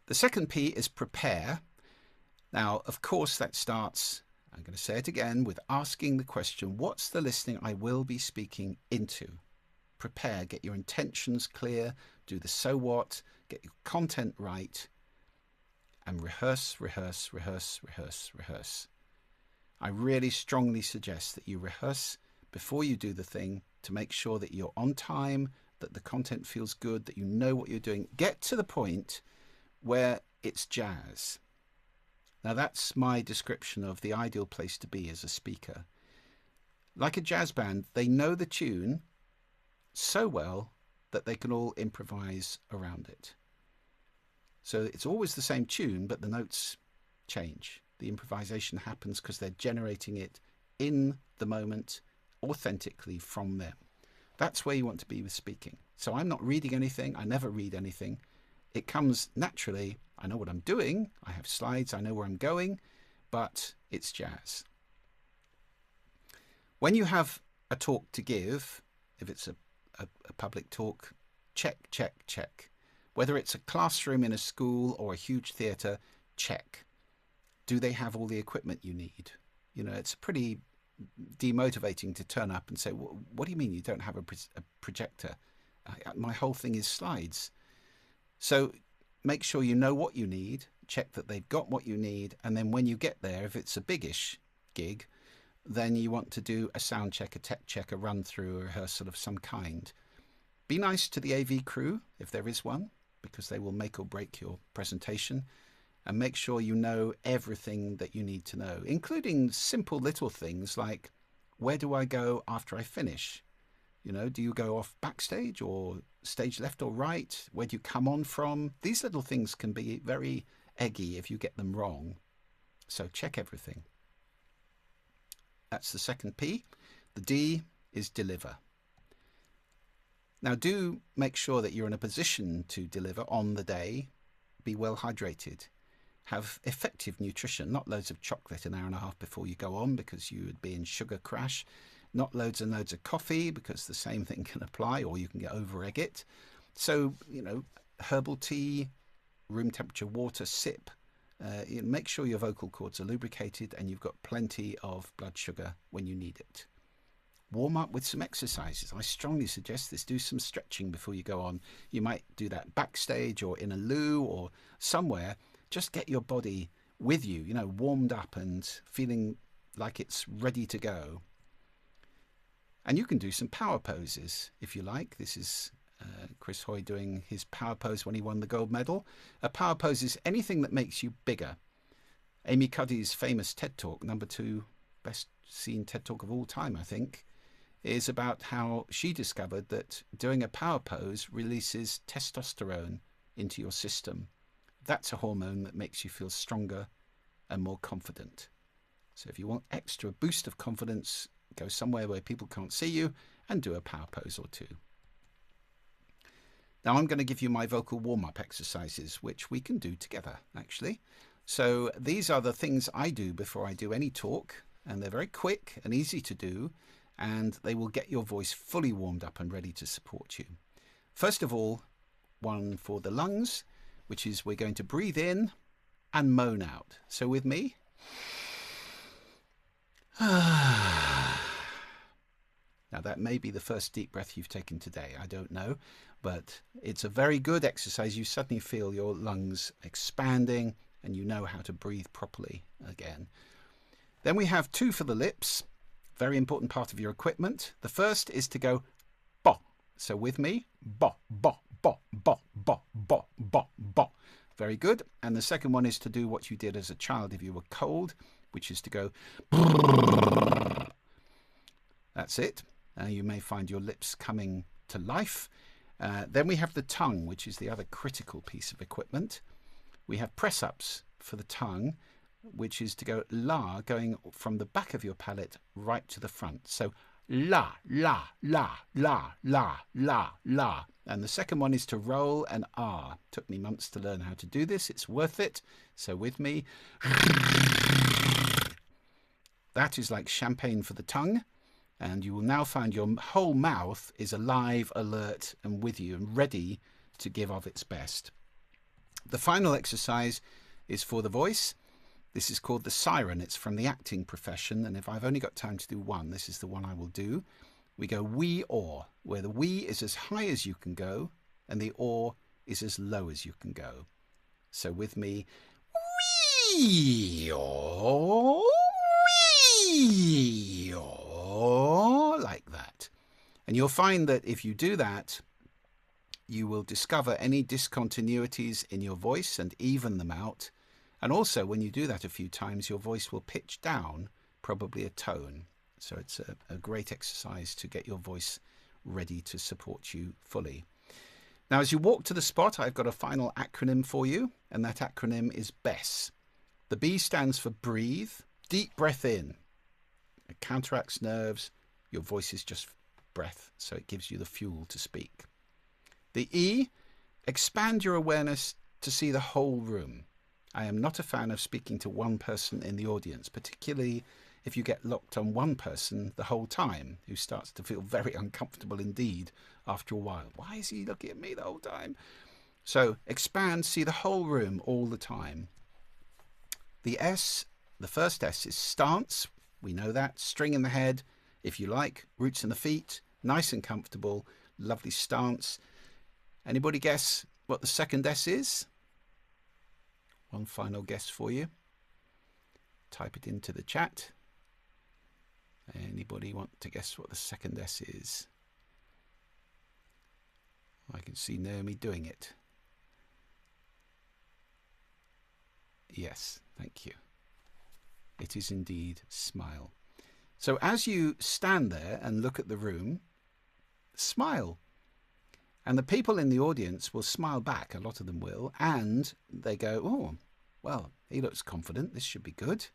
The second P is prepare. Now, of course, that starts, I'm going to say it again, with asking the question, what's the listening I will be speaking into? Prepare, get your intentions clear, do the so what, get your content right, and rehearse, rehearse, rehearse, rehearse, rehearse. I really strongly suggest that you rehearse before you do the thing to make sure that you're on time, that the content feels good, that you know what you're doing. Get to the point where it's jazz. Now that's my description of the ideal place to be as a speaker. Like a jazz band, they know the tune so well that they can all improvise around it. So it's always the same tune, but the notes change. The improvisation happens because they're generating it in the moment, authentically from them. That's where you want to be with speaking. So I'm not reading anything. I never read anything. It comes naturally. I know what I'm doing. I have slides. I know where I'm going, but it's jazz. When you have a talk to give, if it's a public talk, check, check, check. Whether it's a classroom in a school or a huge theatre, check. Do they have all the equipment you need? You know, it's pretty demotivating to turn up and say, what do you mean you don't have a projector? My whole thing is slides. So make sure you know what you need, check that they've got what you need, and then when you get there, if it's a biggish gig, then you want to do a sound check, a tech check, a run through, a rehearsal of some kind. Be nice to the AV crew, if there is one, because they will make or break your presentation, and make sure you know everything that you need to know, including simple little things like, where do I go after I finish? You know, do you go off backstage or stage left or right? Where do you come on from? These little things can be very eggy if you get them wrong. So check everything. That's the second P. The D is deliver. Now do make sure that you're in a position to deliver on the day. Be well hydrated. Have effective nutrition, not loads of chocolate an hour and a half before you go on because you would be in sugar crash. Not loads and loads of coffee because the same thing can apply, or you can get over egg it. So, you know, herbal tea, room temperature water, sip. Make sure your vocal cords are lubricated and you've got plenty of blood sugar when you need it. Warm up with some exercises. I strongly suggest this. Do some stretching before you go on. You might do that backstage or in a loo or somewhere. Just get your body with you, you know, warmed up and feeling like it's ready to go. And you can do some power poses if you like. This is Chris Hoy doing his power pose when he won the gold medal. A power pose is anything that makes you bigger. Amy Cuddy's famous TED Talk, #2 best seen TED Talk of all time, I think, is about how she discovered that doing a power pose releases testosterone into your system. That's a hormone that makes you feel stronger and more confident. So if you want extra boost of confidence, go somewhere where people can't see you and do a power pose or two. Now I'm going to give you my vocal warm-up exercises, which we can do together, actually. So these are the things I do before I do any talk, and they're very quick and easy to do, and they will get your voice fully warmed up and ready to support you. First of all, one for the lungs, which is we're going to breathe in and moan out. So with me. Now that may be the first deep breath you've taken today, I don't know, but it's a very good exercise. You suddenly feel your lungs expanding and you know how to breathe properly again. Then we have 2 for the lips, very important part of your equipment. The first is to go bo. So with me, bo, bo, bo, bo, bo, bo, bo, bo. Very good. And the second one is to do what you did as a child if you were cold, which is to go. That's it. You may find your lips coming to life. Then we have the tongue, which is the other critical piece of equipment. We have press-ups for the tongue, which is to go la, going from the back of your palate right to the front. So la, la, la, la, la, la, la. And the second one is to roll an R. Took me months to learn how to do this. It's worth it. So with me. That is like champagne for the tongue. And you will now find your whole mouth is alive, alert, and with you and ready to give of its best. The final exercise is for the voice. This is called the siren. It's from the acting profession. And if I've only got time to do one, this is the one I will do. We go wee or, where the wee is as high as you can go and the or is as low as you can go. So with me, wee or, wee or, like that. And you'll find that if you do that, you will discover any discontinuities in your voice and even them out. And also, when you do that a few times, your voice will pitch down, probably a tone. So it's a great exercise to get your voice ready to support you fully. Now, as you walk to the spot, I've got a final acronym for you, and that acronym is BESS. The B stands for breathe, deep breath in. It counteracts nerves. Your voice is just breath, so it gives you the fuel to speak. The E, expand your awareness to see the whole room. I am not a fan of speaking to one person in the audience, particularly if you get locked on one person the whole time, who starts to feel very uncomfortable indeed after a while. Why is he looking at me the whole time? So expand, see the whole room all the time. The S, the first S is stance. We know that. String in the head, if you like. Roots in the feet. Nice and comfortable. Lovely stance. Anybody guess what the second S is? One final guess for you. Type it into the chat. Anybody want to guess what the second S is? I can see Naomi doing it. Yes, thank you. It is indeed smile. So as you stand there and look at the room, smile. And the people in the audience will smile back, a lot of them will, and they go, oh, well, he looks confident, this should be good.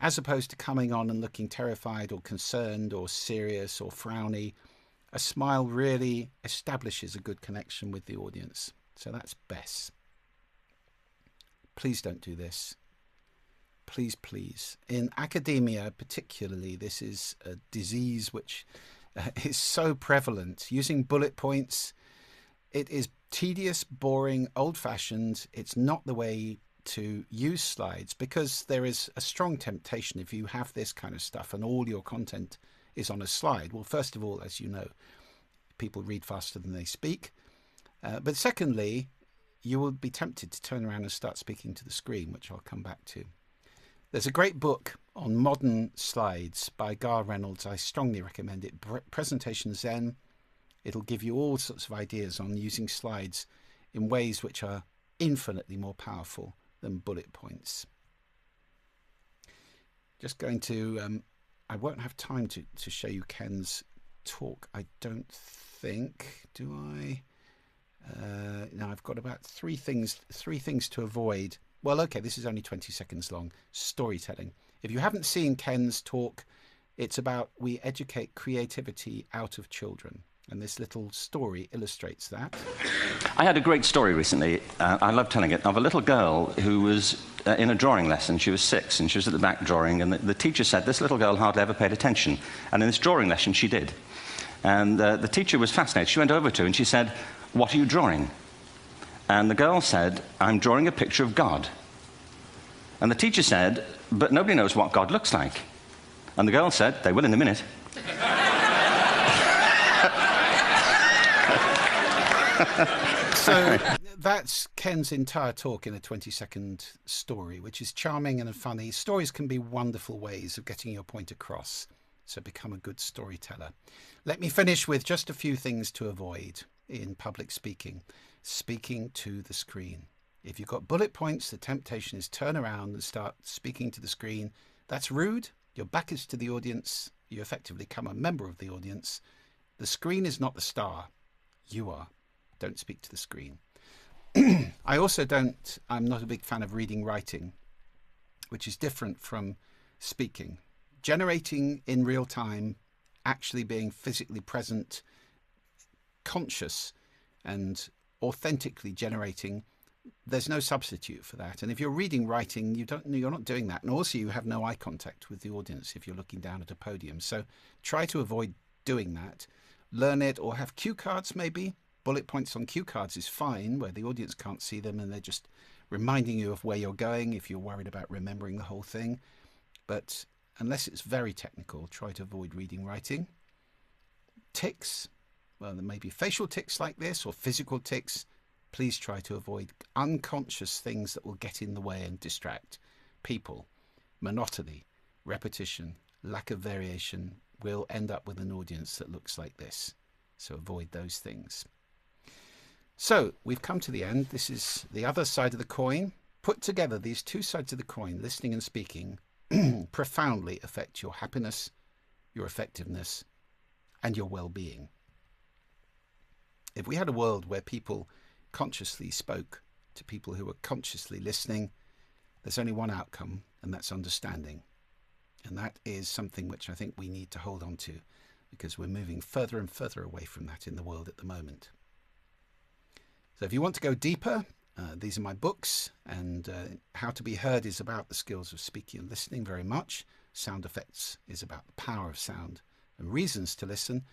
As opposed to coming on and looking terrified or concerned or serious or frowny, a smile really establishes a good connection with the audience. So that's best. Please don't do this. Please, please. In academia particularly, this is a disease which is so prevalent. Using bullet points, it is tedious, boring, old-fashioned. It's not the way to use slides, because there is a strong temptation if you have this kind of stuff and all your content is on a slide. Well, first of all, as you know, people read faster than they speak. But secondly, you will be tempted to turn around and start speaking to the screen, which I'll come back to. There's a great book on modern slides by Gar Reynolds. I strongly recommend it. Presentation Zen. It'll give you all sorts of ideas on using slides in ways which are infinitely more powerful than bullet points. Just going to, I won't have time to show you Ken's talk, I don't think, do I? No, I've got about three things to avoid. Well, okay, this is only 20 seconds long. Storytelling. If you haven't seen Ken's talk, it's about we educate creativity out of children. And this little story illustrates that. I had a great story recently, I love telling it, of a little girl who was in a drawing lesson. She was 6 and she was at the back drawing, and the teacher said this little girl hardly ever paid attention. And in this drawing lesson she did. And the teacher was fascinated. She went over to her and she said, "What are you drawing?" And the girl said, "I'm drawing a picture of God." And the teacher said, "But nobody knows what God looks like." And the girl said, "They will in a minute." So that's Ken's entire talk in a 20-second story, which is charming and funny. Stories can be wonderful ways of getting your point across, so become a good storyteller. Let me finish with just a few things to avoid in public speaking. Speaking to the screen. If you've got bullet points, the temptation is turn around and start speaking to the screen. That's rude. Your back is to the audience. You effectively become a member of the audience. The screen is not the star. You are. Don't speak to the screen. I'm not a big fan of reading writing, which is different from speaking. Generating in real time, actually being physically present, conscious and authentically generating, there's no substitute for that. And if you're reading writing, you're not doing that. And also you have no eye contact with the audience if you're looking down at a podium. So try to avoid doing that. Learn it, or have cue cards maybe. Bullet points on cue cards is fine, where the audience can't see them and they're just reminding you of where you're going if you're worried about remembering the whole thing. But unless it's very technical, try to avoid reading writing. Tics, well, there may be facial tics like this or physical tics. Please try to avoid unconscious things that will get in the way and distract people. Monotony, repetition, lack of variation will end up with an audience that looks like this. So avoid those things. So we've come to the end. This is the other side of the coin. Put together, these two sides of the coin, listening and speaking, profoundly affect your happiness, your effectiveness, and your well-being. If we had a world where people consciously spoke to people who were consciously listening, there's only one outcome, and that's understanding. And that is something which I think we need to hold on to, because we're moving further and further away from that in the world at the moment. So if you want to go deeper, these are my books, and How to Be Heard is about the skills of speaking and listening very much. Sound Effects is about the power of sound and reasons to listen.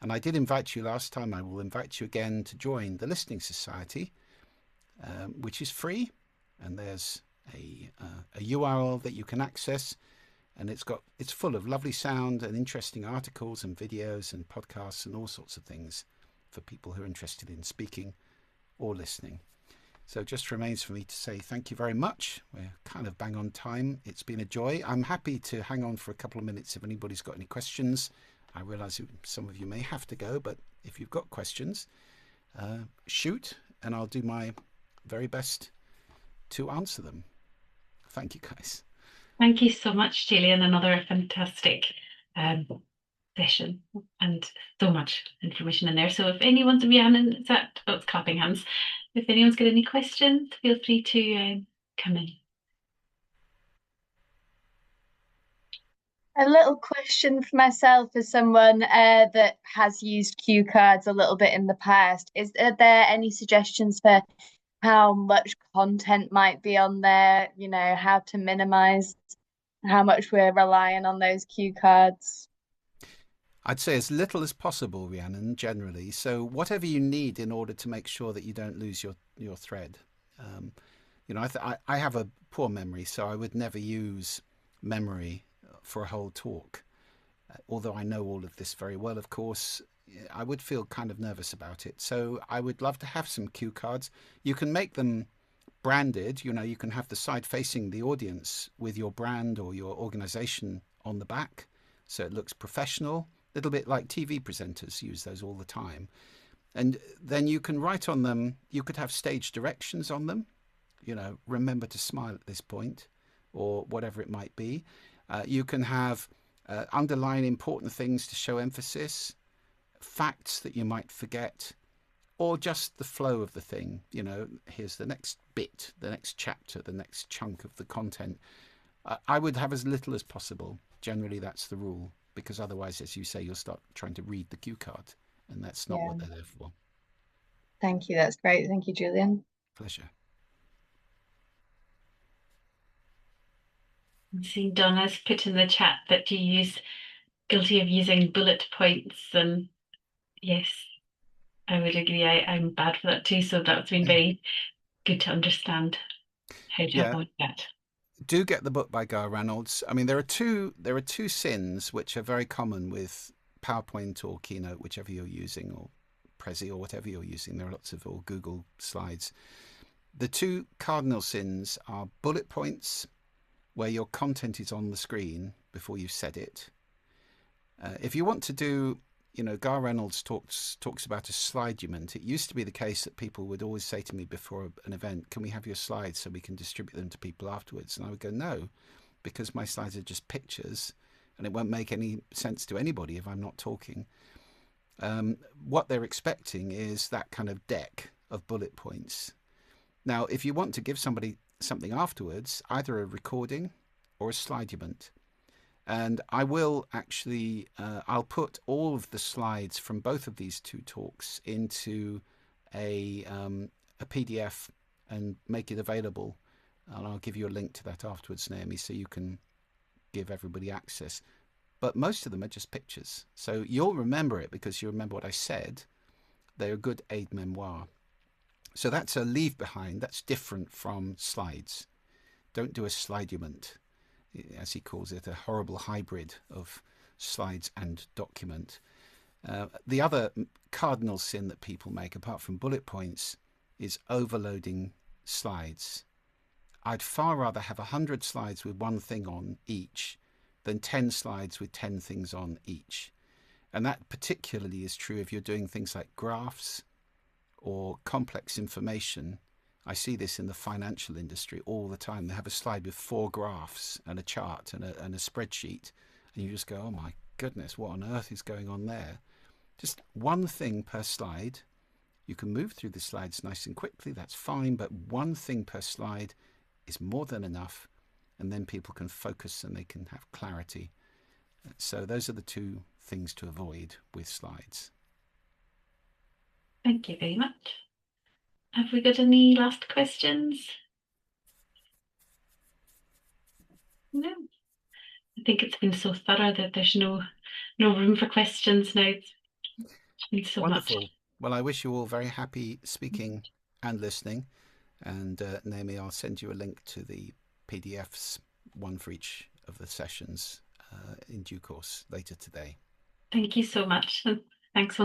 And I did invite you last time. I will invite you again to join the Listening Society, which is free. And there's a URL that you can access, and it's full of lovely sound and interesting articles and videos and podcasts and all sorts of things for people who are interested in speaking or listening. So it just remains for me to say thank you very much. We're kind of bang on time. It's been a joy. I'm happy to hang on for a couple of minutes if anybody's got any questions. I realise some of you may have to go, but if you've got questions, shoot, and I'll do my very best to answer them. Thank you, guys. Thank you so much, Julian. Another fantastic session, and so much information in there. So if anyone's it's clapping hands. If anyone's got any questions, feel free to come in. A little question for myself as someone that has used cue cards a little bit in the past. Are there any suggestions for how much content might be on there? You know, how to minimize how much we're relying on those cue cards? I'd say as little as possible, Rhiannon, generally. So whatever you need in order to make sure that you don't lose your thread. You know, I have a poor memory, so I would never use memory for a whole talk. Although I know all of this very well, of course, I would feel kind of nervous about it. So I would love to have some cue cards. You can make them branded. You know, you can have the side facing the audience with your brand or your organization on the back, so it looks professional. A little bit like TV presenters use those all the time. And then you can write on them, you could have stage directions on them, you know, remember to smile at this point, or whatever it might be. You can have underline important things to show emphasis, facts that you might forget, or just the flow of the thing. You know, here's the next bit, the next chapter, the next chunk of the content. I would have as little as possible. Generally, that's the rule, because otherwise, as you say, you'll start trying to read the cue card, and that's not what they're there for. Thank you. That's great. Thank you, Julian. Pleasure. I'm seeing Donna's put in the chat that guilty of using bullet points, and yes, I would agree. I'm bad for that too. So that's been very good to understand how to avoid that. Do get the book by Guy Reynolds. I mean, there are two sins which are very common with PowerPoint or Keynote, whichever you're using, or Prezi or whatever you're using. There are lots of, or Google Slides. The two cardinal sins are bullet points, where your content is on the screen before you've said it. If you want to do, you know, Guy Reynolds talks about a slidement. It used to be the case that people would always say to me before an event, can we have your slides so we can distribute them to people afterwards? And I would go, no, because my slides are just pictures and it won't make any sense to anybody if I'm not talking. What they're expecting is that kind of deck of bullet points. Now, if you want to give somebody something afterwards, either a recording or a slidement. And I will actually, I'll put all of the slides from both of these two talks into a PDF and make it available. And I'll give you a link to that afterwards, Naomi, so you can give everybody access. But most of them are just pictures. So you'll remember it because you remember what I said. They're a good aide-memoire. So that's a leave behind. That's different from slides. Don't do a slidement, as he calls it, a horrible hybrid of slides and document. The other cardinal sin that people make, apart from bullet points, is overloading slides. I'd far rather have 100 slides with one thing on each than 10 slides with 10 things on each. And that particularly is true if you're doing things like graphs or complex information. I see this in the financial industry all the time. They have a slide with 4 graphs and a chart and a spreadsheet, and you just go, oh my goodness, what on earth is going on there? Just one thing per slide. You can move through the slides nice and quickly, that's fine, but one thing per slide is more than enough, and then people can focus and they can have clarity. So those are the 2 things to avoid with slides. Thank you very much. Have we got any last questions? No. I think it's been so thorough that there's no room for questions now. It's been so Wonderful. much. Well, I wish you all very happy speaking and listening. And Naomi, I'll send you a link to the PDFs, one for each of the sessions in due course later today. Thank you so much. And thanks.